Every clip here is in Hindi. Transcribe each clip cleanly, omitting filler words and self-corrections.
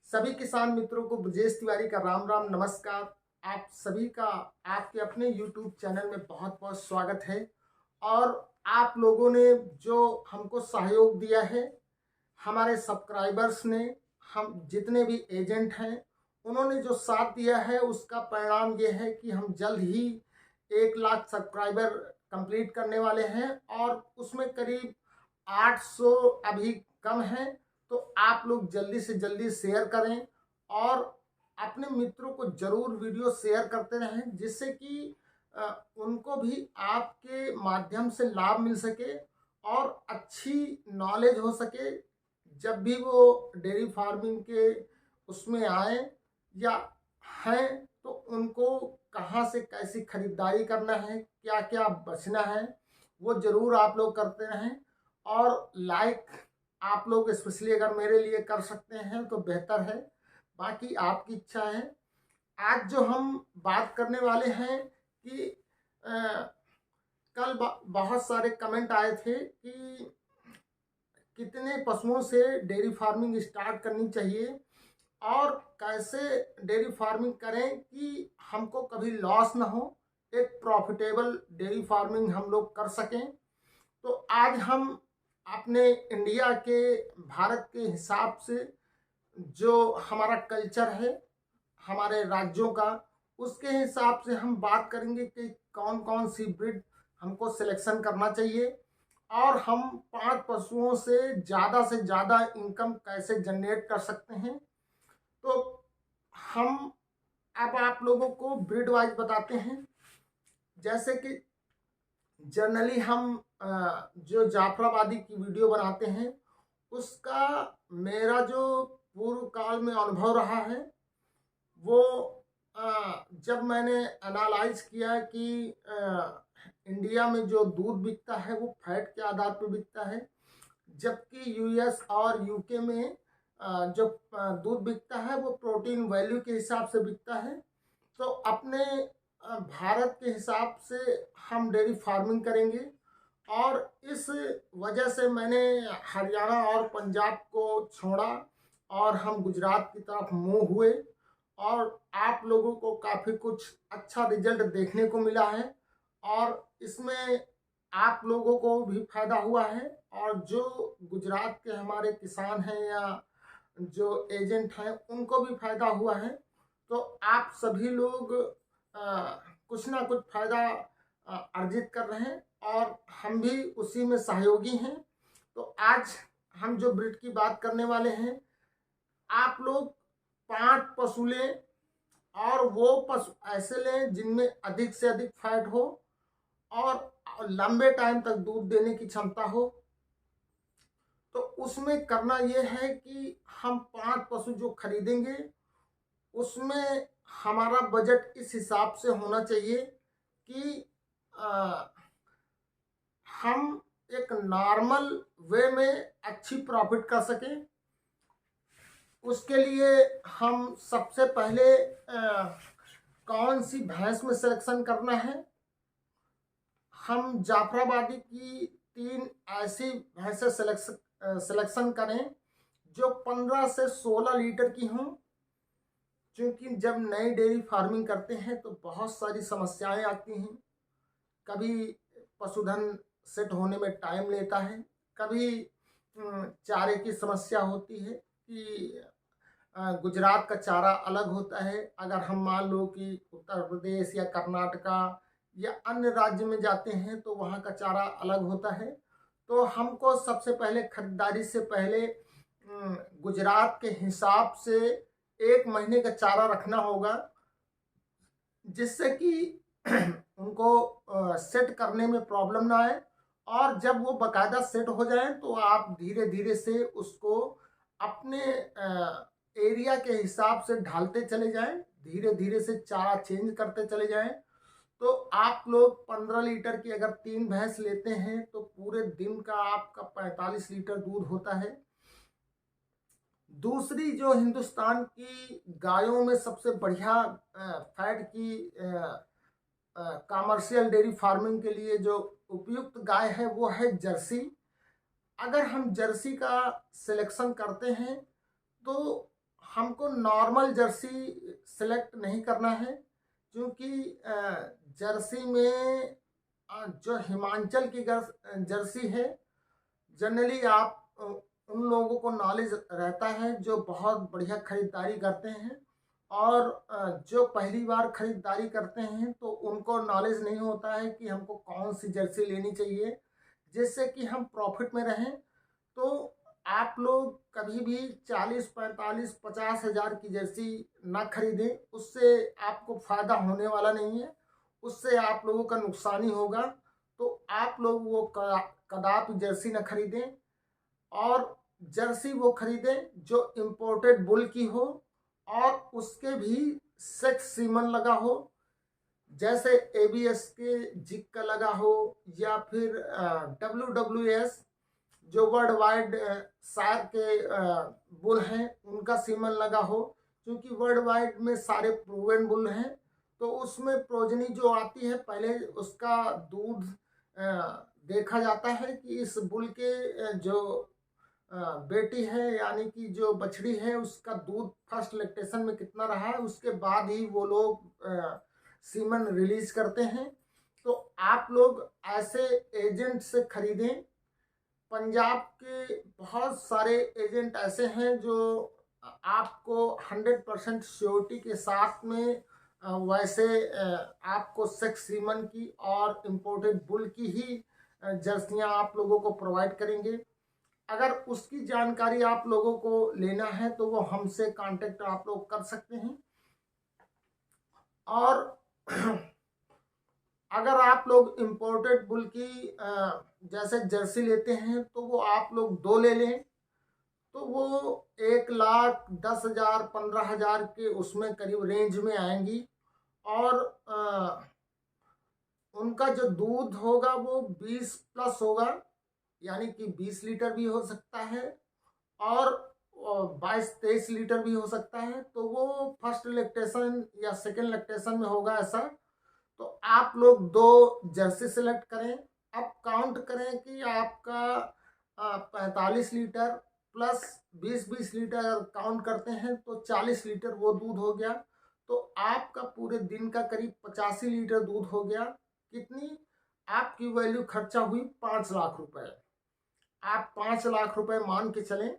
सभी किसान मित्रों को ब्रजेश तिवारी का राम राम नमस्कार। आप सभी का आपके अपने YouTube चैनल में बहुत बहुत स्वागत है। और आप लोगों ने जो हमको सहयोग दिया है, हमारे सब्सक्राइबर्स ने, हम जितने भी एजेंट हैं, उन्होंने जो साथ दिया है, उसका परिणाम ये है कि हम जल्द ही 1 लाख सब्सक्राइबर कंप्लीट करने वाले हैं और उसमें करीब 800 अभी कम हैं। तो आप लोग जल्दी से जल्दी शेयर करें और अपने मित्रों को जरूर वीडियो शेयर करते रहें, जिससे कि उनको भी आपके माध्यम से लाभ मिल सके और अच्छी नॉलेज हो सके। जब भी वो डेयरी फार्मिंग के उसमें आए या हैं, तो उनको कहाँ से कैसी खरीदारी करना है, क्या क्या बचना है, वो ज़रूर आप लोग करते रहें। और लाइक आप लोग स्पेशली अगर मेरे लिए कर सकते हैं तो बेहतर है, बाकी आपकी इच्छा है। आज जो हम बात करने वाले हैं कि कल बहुत सारे कमेंट आए थे कि कितने पशुओं से डेयरी फार्मिंग स्टार्ट करनी चाहिए और कैसे डेयरी फार्मिंग करें कि हमको कभी लॉस ना हो, एक प्रॉफिटेबल डेयरी फार्मिंग हम लोग कर सकें। तो आज हम अपने इंडिया के, भारत के हिसाब से जो हमारा कल्चर है हमारे राज्यों का, उसके हिसाब से हम बात करेंगे कि कौन कौन सी ब्रीड हमको सिलेक्शन करना चाहिए और हम 5 पशुओं से ज़्यादा इनकम कैसे जनरेट कर सकते हैं। तो हम अब आप लोगों को ब्रीड वाइज बताते हैं। जैसे कि जनरली हम जो जाफराबादी की वीडियो बनाते हैं, उसका मेरा जो पूर्व काल में अनुभव रहा है, वो जब मैंने एनालाइज किया कि इंडिया में जो दूध बिकता है वो फैट के आधार पर बिकता है, जबकि यूएस और यूके में जो दूध बिकता है वो प्रोटीन वैल्यू के हिसाब से बिकता है। तो अपने भारत के हिसाब से हम डेयरी फार्मिंग करेंगे और इस वजह से मैंने हरियाणा और पंजाब को छोड़ा और हम गुजरात की तरफ मूव हुए और आप लोगों को काफ़ी कुछ अच्छा रिजल्ट देखने को मिला है और इसमें आप लोगों को भी फायदा हुआ है और जो गुजरात के हमारे किसान हैं या जो एजेंट हैं उनको भी फायदा हुआ है। तो आप सभी लोग कुछ ना कुछ फायदा अर्जित कर रहे हैं और हम भी उसी में सहयोगी हैं। तो आज हम जो ब्रीड की बात करने वाले हैं, आप लोग 5 पशु लें और वो पशु ऐसे लें जिनमें अधिक से अधिक फैट हो और लंबे टाइम तक दूध देने की क्षमता हो। तो उसमें करना यह है कि हम 5 पशु जो खरीदेंगे उसमें हमारा बजट इस हिसाब से होना चाहिए कि हम एक नॉर्मल वे में अच्छी प्रॉफिट कर सकें। उसके लिए हम सबसे पहले कौन सी भैंस में सिलेक्शन करना है, हम जाफराबादी की 3 ऐसी भैंसें सिलेक्शन करें जो 15 से 16 लीटर की हों, क्योंकि जब नई डेयरी फार्मिंग करते हैं तो बहुत सारी समस्याएं आती हैं। कभी पशुधन सेट होने में टाइम लेता है, कभी चारे की समस्या होती है कि गुजरात का चारा अलग होता है। अगर हम मान लो कि उत्तर प्रदेश या कर्नाटका या अन्य राज्य में जाते हैं तो वहाँ का चारा अलग होता है। तो हमको सबसे पहले खरीदारी से पहले गुजरात के हिसाब से 1 महीने का चारा रखना होगा, जिससे कि उनको सेट करने में प्रॉब्लम ना आए और जब वो बाकायदा सेट हो जाए तो आप धीरे धीरे से उसको अपने एरिया के हिसाब से ढालते चले जाएं, धीरे धीरे से चारा चेंज करते चले जाएं। तो आप लोग 15 लीटर की अगर 3 भैंस लेते हैं तो पूरे दिन का आपका 45 लीटर दूध होता है। दूसरी जो हिंदुस्तान की गायों में सबसे बढ़िया फैट की कमर्शियल डेयरी फार्मिंग के लिए जो उपयुक्त गाय है वो है जर्सी। अगर हम जर्सी का सिलेक्शन करते हैं तो हमको नॉर्मल जर्सी सेलेक्ट नहीं करना है, क्योंकि जर्सी में जो हिमाचल की जर्सी है, जनरली आप उन लोगों को नॉलेज रहता है जो बहुत बढ़िया खरीदारी करते हैं, और जो पहली बार खरीदारी करते हैं तो उनको नॉलेज नहीं होता है कि हमको कौन सी जर्सी लेनी चाहिए जिससे कि हम प्रॉफिट में रहें। तो आप लोग कभी भी 40, 45, 50 हज़ार की जर्सी ना खरीदें, उससे आपको फ़ायदा होने वाला नहीं है, उससे आप लोगों का नुकसान ही होगा। तो आप लोग वो कदापि जर्सी ना खरीदें, और जर्सी वो खरीदें जो इम्पोर्टेड बुल की हो और उसके भी सेक्स सीमन लगा हो, जैसे ABS के जिक का लगा हो, या फिर WWS जो वर्ल्ड वाइड सार के बुल हैं उनका सीमन लगा हो, क्योंकि वर्ल्ड वाइड में सारे प्रूवन बुल हैं। तो उसमें प्रोजनी जो आती है पहले उसका दूध देखा जाता है कि इस बुल के जो बेटी है यानी कि जो बछड़ी है उसका दूध फर्स्ट लैक्टेशन में कितना रहा है, उसके बाद ही वो लोग सीमन रिलीज करते हैं। तो आप लोग ऐसे एजेंट से खरीदें। पंजाब के बहुत सारे एजेंट ऐसे हैं जो आपको 100% श्योरिटी के साथ में वैसे आपको सेक्स सीमन की और इम्पोर्टेड बुल की ही जर्सियां आप लोगों को प्रोवाइड करेंगे। अगर उसकी जानकारी आप लोगों को लेना है तो वो हमसे कांटेक्ट आप लोग कर सकते हैं। और अगर आप लोग इम्पोर्टेड बुल की जैसे जर्सी लेते हैं तो वो आप लोग 2 ले लें, तो वो 1,10,000 15,000 के उसमें करीब रेंज में आएंगी। और उनका जो दूध होगा वो 20 प्लस होगा, यानी कि 20 लीटर भी हो सकता है और 22-23 लीटर भी हो सकता है। तो वो फर्स्ट लैक्टेशन या सेकेंड लैक्टेशन में होगा ऐसा। तो आप लोग 2 जर्सी सेलेक्ट करें। अब काउंट करें कि आपका 45 लीटर प्लस 20-20 लीटर अगर काउंट करते हैं तो 40 लीटर वो दूध हो गया। तो आपका पूरे दिन का करीब 85 लीटर दूध हो गया। कितनी आपकी वैल्यू खर्चा हुई? 5 लाख रुपए। आप 5 लाख रुपए मान के चलें,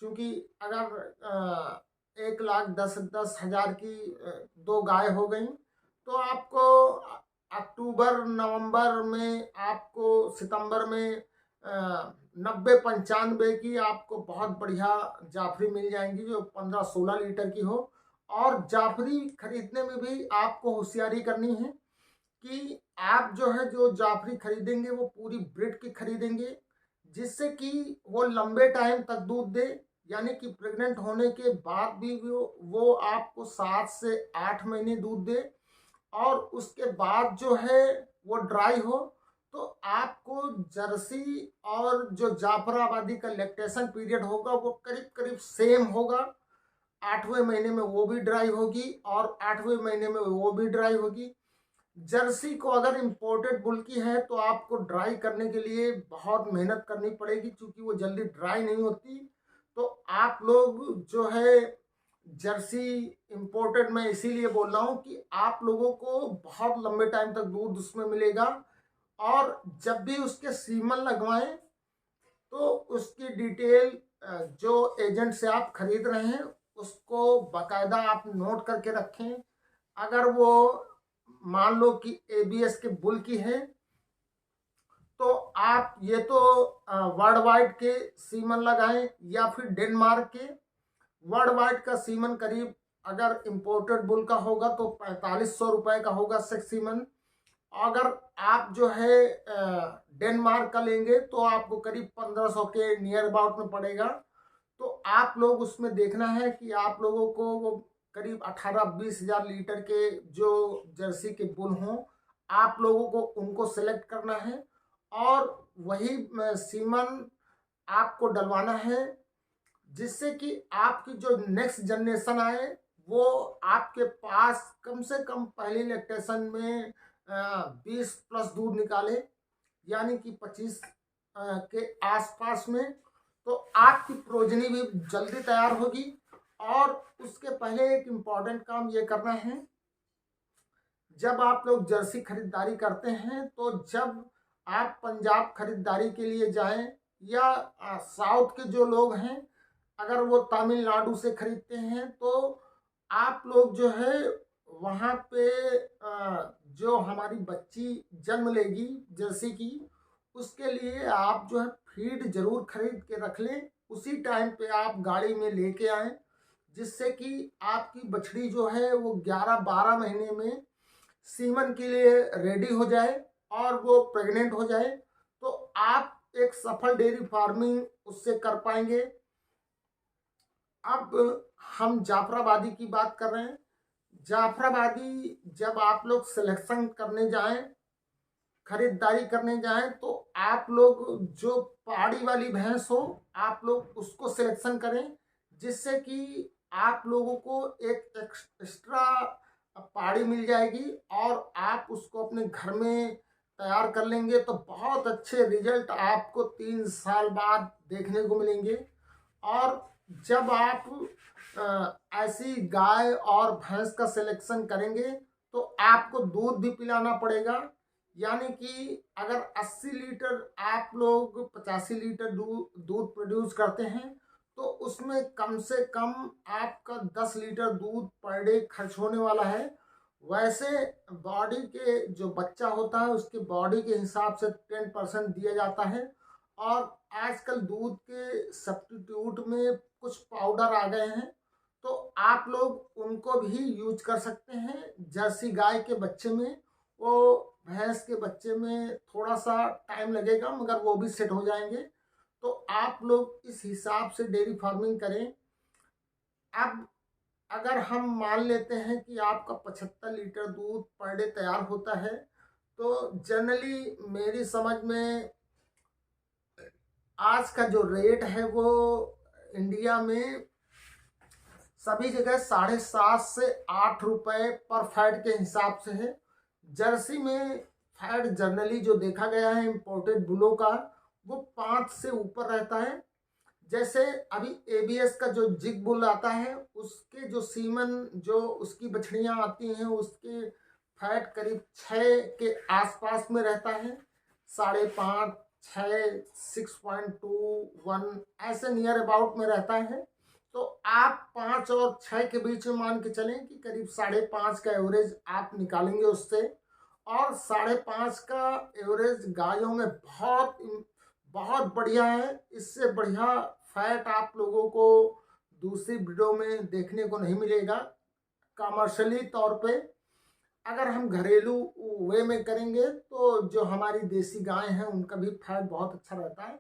क्योंकि अगर 1,10,10,000 की 2 गाय हो गई तो आपको अक्टूबर नवंबर में, आपको सितंबर में 90-95 की आपको बहुत बढ़िया जाफरी मिल जाएंगी जो 15-16 लीटर की हो। और जाफरी खरीदने में भी आपको होशियारी करनी है कि आप जो है जो जाफरी खरीदेंगे वो पूरी ब्रीड की खरीदेंगे, जिससे कि वो लंबे टाइम तक दूध दे, यानी कि प्रेग्नेंट होने के बाद भी वो आपको 7 से 8 महीने दूध दे, और उसके बाद जो है वो ड्राई हो। तो आपको जर्सी और जो जाफराबादी का लैक्टेशन पीरियड होगा वो करीब करीब सेम होगा। 8वें महीने में वो भी ड्राई होगी और 8वें महीने में वो भी ड्राई होगी। जर्सी को अगर इम्पोर्टेड बुल की है तो आपको ड्राई करने के लिए बहुत मेहनत करनी पड़ेगी, क्योंकि वो जल्दी ड्राई नहीं होती। तो आप लोग जो है जर्सी इम्पोर्टेड, मैं इसीलिए बोल रहा हूँ कि आप लोगों को बहुत लंबे टाइम तक दूध उसमें मिलेगा। और जब भी उसके सीमन लगवाएं तो उसकी डिटेल जो एजेंट से आप खरीद रहे हैं उसको बाकायदा आप नोट करके रखें। अगर वो मान लो कि ABS के बुल की है तो आप ये तो वर्ल्ड वाइड के सीमन लगाएं या फिर डेनमार्क के। वर्ल्ड वाइड का सीमन करीब अगर इम्पोर्टेड बुल का होगा तो 4500 रुपए का होगा सेक्स सीमन। अगर आप जो है डेनमार्क का लेंगे तो आपको करीब 1500 के नियर अबाउट में पड़ेगा। तो आप लोग उसमें देखना है कि आप लोगों को वो करीब 18-20 हज़ार लीटर के जो जर्सी के बुल हों, आप लोगों को उनको सेलेक्ट करना है और वही सीमन आपको डलवाना है, जिससे कि आपकी जो नेक्स्ट जनरेशन आए वो आपके पास कम से कम पहले लैक्टेशन में 20 प्लस दूध निकाले, यानी कि 25 के आसपास में। तो आपकी प्रोजनी भी जल्दी तैयार होगी और उसके पहले एक इम्पॉर्टेंट काम ये करना है, जब आप लोग जर्सी खरीदारी करते हैं तो जब आप पंजाब खरीदारी के लिए जाएं या साउथ के जो लोग हैं अगर वो तमिलनाडु से खरीदते हैं तो आप लोग जो है वहाँ पे जो हमारी बच्ची जन्म लेगी जर्सी की, उसके लिए आप जो है फीड जरूर खरीद के रख लें। उसी टाइम पे आप गाड़ी में लेके आएं, जिससे कि आपकी बछड़ी जो है वो 11-12 महीने में सीमन के लिए रेडी हो जाए और वो प्रेग्नेंट हो जाए, तो आप एक सफल डेयरी फार्मिंग उससे कर पाएंगे। अब हम जाफराबादी की बात कर रहे हैं। जाफराबादी जब आप लोग सिलेक्शन करने जाएं, खरीदारी करने जाएं, तो आप लोग जो पहाड़ी वाली भैंस हो आप लोग उसको सिलेक्शन करें, जिससे कि आप लोगों को एक एक्स्ट्रा पहाड़ी मिल जाएगी और आप उसको अपने घर में तैयार कर लेंगे तो बहुत अच्छे रिजल्ट आपको 3 साल बाद देखने को मिलेंगे। और जब आप ऐसी गाय और भैंस का सिलेक्शन करेंगे तो आपको दूध भी पिलाना पड़ेगा, यानी कि अगर 80 लीटर आप लोग 85 लीटर दूध प्रोड्यूस करते हैं तो उसमें कम से कम आपका 10 लीटर दूध पर डे खर्च होने वाला है। वैसे बॉडी के जो बच्चा होता है उसके बॉडी के हिसाब से 10% दिया जाता है। और आजकल दूध के सब्स्टिट्यूट में कुछ पाउडर आ गए हैं, तो आप लोग उनको भी यूज कर सकते हैं। जर्सी गाय के बच्चे में, वो भैंस के बच्चे में थोड़ा सा टाइम लगेगा मगर वो भी सेट हो जाएंगे। तो आप लोग इस हिसाब से डेयरी फार्मिंग करें। अब अगर हम मान लेते हैं कि आपका 75 लीटर दूध पर डे तैयार होता है, तो जनरली मेरी समझ में आज का जो रेट है वो इंडिया में सभी जगह 7.5 से 8 रुपए पर फैट के हिसाब से है। जर्सी में फैट जनरली जो देखा गया है इम्पोर्टेड बुलों का वो 5 से ऊपर रहता है। जैसे अभी एबीएस का जो जिग बुल आता है उसके जो सीमन जो उसकी बछड़ियां आती हैं उसके फैट करीब 6 के आसपास में रहता है, 5.5, 6, 6.21 ऐसे नियर अबाउट में रहता है। तो आप 5 और 6 के बीच में मान के चलें कि करीब 5.5 का एवरेज आप निकालेंगे उससे। और 5.5 का एवरेज गायों में बहुत बहुत बढ़िया है। इससे बढ़िया फैट आप लोगों को दूसरी ब्रीडों में देखने को नहीं मिलेगा। कमर्शियली तौर पे अगर हम घरेलू वे में करेंगे तो जो हमारी देसी गाय हैं उनका भी फैट बहुत अच्छा रहता है,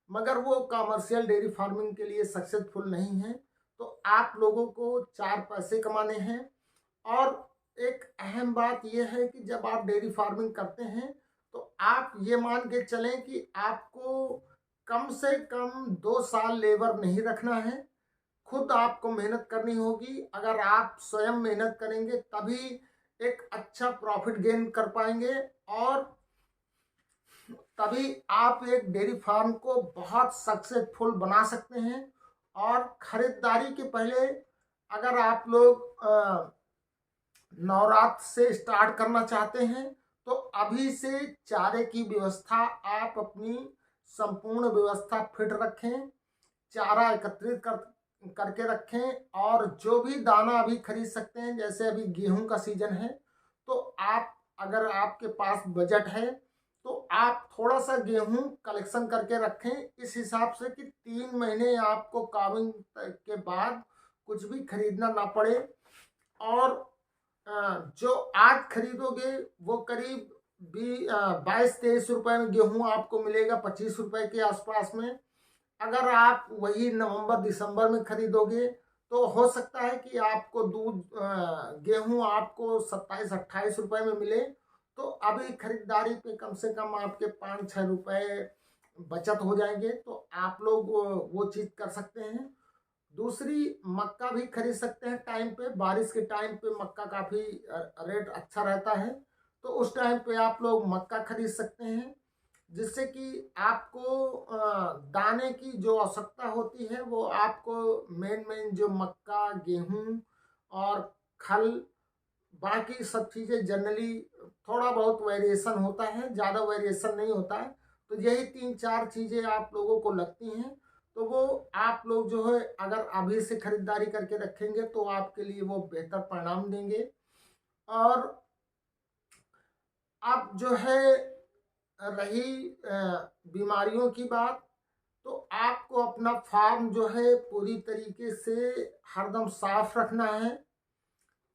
मगर वो कमर्शियल डेयरी फार्मिंग के लिए सक्सेसफुल नहीं है। तो आप लोगों को 4 पैसे कमाने हैं। और एक अहम बात यह है कि जब आप डेयरी फार्मिंग करते हैं तो आप ये मान के चलें कि आपको कम से कम 2 साल लेबर नहीं रखना है, खुद आपको मेहनत करनी होगी। अगर आप स्वयं मेहनत करेंगे तभी एक अच्छा प्रॉफिट गेन कर पाएंगे और तभी आप एक डेयरी फार्म को बहुत सक्सेसफुल बना सकते हैं। और खरीदारी के पहले अगर आप लोग नवरात्र से स्टार्ट करना चाहते हैं तो अभी से चारे की व्यवस्था आप अपनी संपूर्ण व्यवस्था फिट रखें, चारा एकत्रित करके रखें। और जो भी दाना अभी खरीद सकते हैं, जैसे अभी गेहूं का सीजन है तो आप अगर आपके पास बजट है तो आप थोड़ा सा गेहूं कलेक्शन करके रखें, इस हिसाब से कि 3 महीने आपको काविंग के बाद कुछ भी खरीदना ना पड़े। और जो आज खरीदोगे वो करीब 22-23 रुपए में गेहूं आपको मिलेगा, 25 रुपए के आसपास में। अगर आप वही नवंबर दिसंबर में खरीदोगे तो हो सकता है कि आपको गेहूं आपको 27-28 रुपए में मिले। तो अभी खरीदारी पे कम से कम आपके 5-6 रुपए बचत हो जाएंगे, तो आप लोग वो चीज कर सकते हैं। दूसरी, मक्का भी खरीद सकते हैं टाइम पे, बारिश के टाइम पे मक्का काफ़ी रेट अच्छा रहता है, तो उस टाइम पे आप लोग मक्का खरीद सकते हैं, जिससे कि आपको दाने की जो आवश्यकता होती है वो आपको मेन जो मक्का गेहूं और खल, बाकी सब चीज़ें जनरली थोड़ा बहुत वेरिएशन होता है, ज़्यादा वेरिएशन नहीं होता है। तो यही 3-4 चीज़ें आप लोगों को लगती हैं, तो वो आप लोग जो है अगर अभी से खरीदारी करके रखेंगे तो आपके लिए वो बेहतर परिणाम देंगे। और अब जो है रही बीमारियों की बात, तो आपको अपना फार्म जो है पूरी तरीके से हरदम साफ रखना है।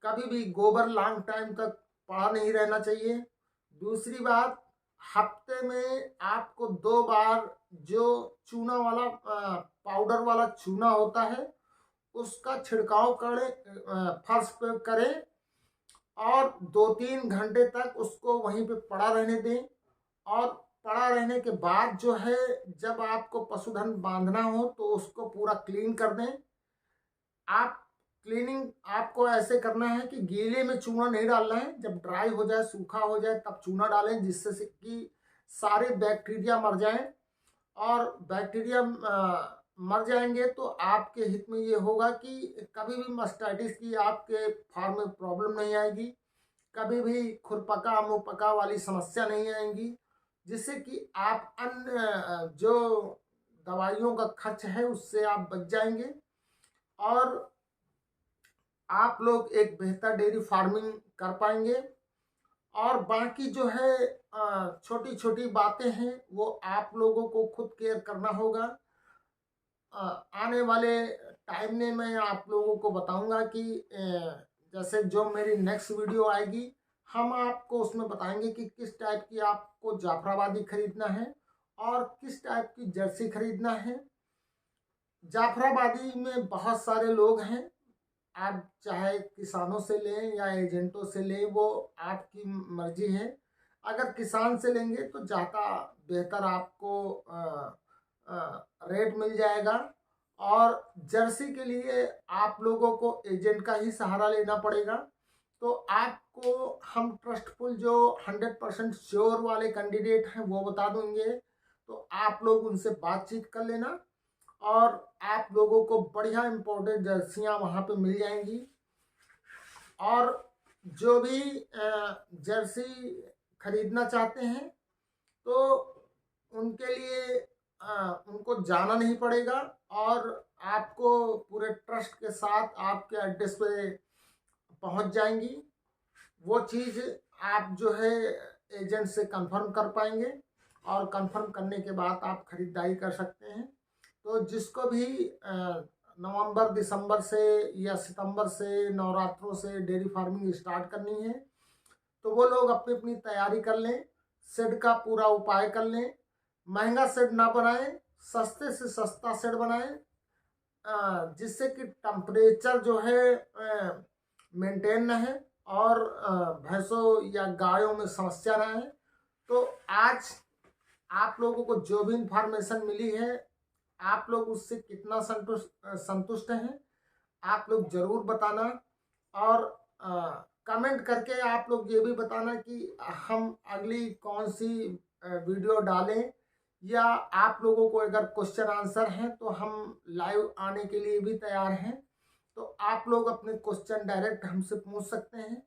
कभी भी गोबर लॉन्ग टाइम तक पड़ा नहीं रहना चाहिए। दूसरी बात, हफ्ते में आपको 2 बार जो चूना वाला पाउडर वाला चूना होता है उसका छिड़काव करें, फर्श पे करें और 2-3 घंटे तक उसको वहीं पे पड़ा रहने दें। और पड़ा रहने के बाद जो है जब आपको पशुधन बांधना हो तो उसको पूरा क्लीन कर दें। आप क्लीनिंग आपको ऐसे करना है कि गीले में चूना नहीं डालना है, जब ड्राई हो जाए, सूखा हो जाए तब चूना डालें, जिससे से कि सारे बैक्टीरिया मर जाएं। और बैक्टीरिया मर जाएंगे तो आपके हित में ये होगा कि कभी भी मास्टाइटिस की आपके फार्म में प्रॉब्लम नहीं आएगी, कभी भी खुरपका मुंहपका वाली समस्या नहीं आएंगी, जिससे कि आप अन्य जो दवाइयों का खर्च है उससे आप बच जाएंगे और आप लोग एक बेहतर डेयरी फार्मिंग कर पाएंगे। और बाकी जो है छोटी छोटी बातें हैं वो आप लोगों को खुद केयर करना होगा। आने वाले टाइम में मैं आप लोगों को बताऊंगा कि जैसे जो मेरी नेक्स्ट वीडियो आएगी हम आपको उसमें बताएंगे कि किस टाइप की आपको जाफराबादी खरीदना है और किस टाइप की जर्सी खरीदना है। जाफराबादी में बहुत सारे लोग हैं, आप चाहे किसानों से लें या एजेंटों से लें, वो आपकी मर्जी है। अगर किसान से लेंगे तो ज़्यादा बेहतर आपको रेट मिल जाएगा। और जर्सी के लिए आप लोगों को एजेंट का ही सहारा लेना पड़ेगा। तो आपको हम ट्रस्टफुल जो 100% श्योर वाले कैंडिडेट हैं वो बता देंगे, तो आप लोग उनसे बातचीत कर लेना और आप लोगों को बढ़िया इंपोर्टेड जर्सियाँ वहाँ पे मिल जाएंगी। और जो भी जर्सी खरीदना चाहते हैं तो उनके लिए उनको जाना नहीं पड़ेगा और आपको पूरे ट्रस्ट के साथ आपके एड्रेस पे पहुंच जाएंगी। वो चीज़ आप जो है एजेंट से कंफर्म कर पाएंगे और कंफर्म करने के बाद आप खरीदारी कर सकते हैं। तो जिसको भी नवंबर दिसंबर से या सितंबर से नवरात्रों से डेयरी फार्मिंग स्टार्ट करनी है तो वो लोग अपनी अपनी तैयारी कर लें, शेड का पूरा उपाय कर लें। महंगा शेड ना बनाएं, सस्ते से सस्ता शेड बनाएं, जिससे कि टेम्परेचर जो है मेंटेन न है और भैंसों या गायों में समस्या ना है। तो आज आप लोगों को जो भी इंफॉर्मेशन मिली है आप लोग उससे कितना संतुष्ट हैं आप लोग ज़रूर बताना। और कमेंट करके आप लोग ये भी बताना कि हम अगली कौन सी वीडियो डालें, या आप लोगों को अगर क्वेश्चन आंसर हैं तो हम लाइव आने के लिए भी तैयार हैं। तो आप लोग अपने क्वेश्चन डायरेक्ट हमसे पूछ सकते हैं।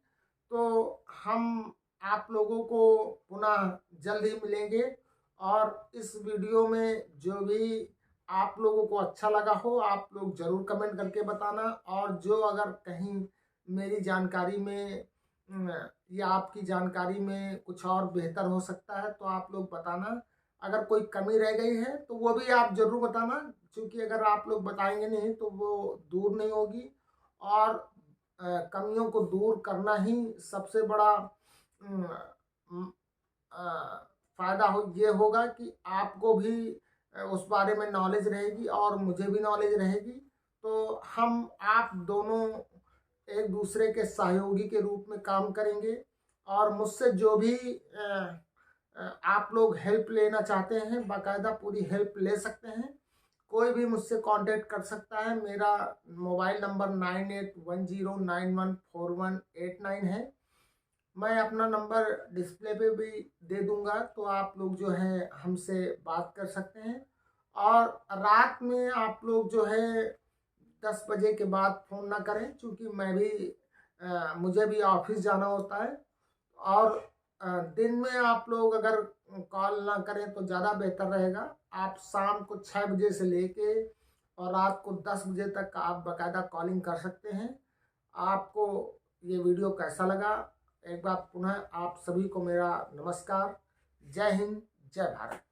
तो हम आप लोगों को पुनः जल्द ही मिलेंगे और इस वीडियो में जो भी आप लोगों को अच्छा लगा हो आप लोग ज़रूर कमेंट करके बताना। और जो अगर कहीं मेरी जानकारी में या आपकी जानकारी में कुछ और बेहतर हो सकता है तो आप लोग बताना। अगर कोई कमी रह गई है तो वो भी आप ज़रूर बताना, क्योंकि अगर आप लोग बताएंगे नहीं तो वो दूर नहीं होगी। और कमियों को दूर करना ही सबसे बड़ा फ़ायदा ये होगा कि आपको भी उस बारे में नॉलेज रहेगी और मुझे भी नॉलेज रहेगी। तो हम आप दोनों एक दूसरे के सहयोगी के रूप में काम करेंगे और मुझसे जो भी आप लोग हेल्प लेना चाहते हैं बाकायदा पूरी हेल्प ले सकते हैं। कोई भी मुझसे कांटेक्ट कर सकता है। मेरा मोबाइल नंबर 9810914189 है। मैं अपना नंबर डिस्प्ले पे भी दे दूंगा, तो आप लोग जो है हमसे बात कर सकते हैं। और रात में आप लोग जो है 10 बजे के बाद फ़ोन ना करें, क्योंकि मुझे भी ऑफिस जाना होता है। और दिन में आप लोग अगर कॉल ना करें तो ज़्यादा बेहतर रहेगा। आप शाम को 6 बजे से लेके और रात को 10 बजे तक आप बाकायदा कॉलिंग कर सकते हैं। आपको ये वीडियो कैसा लगा? एक बार पुनः आप सभी को मेरा नमस्कार। जय हिंद, जय भारत।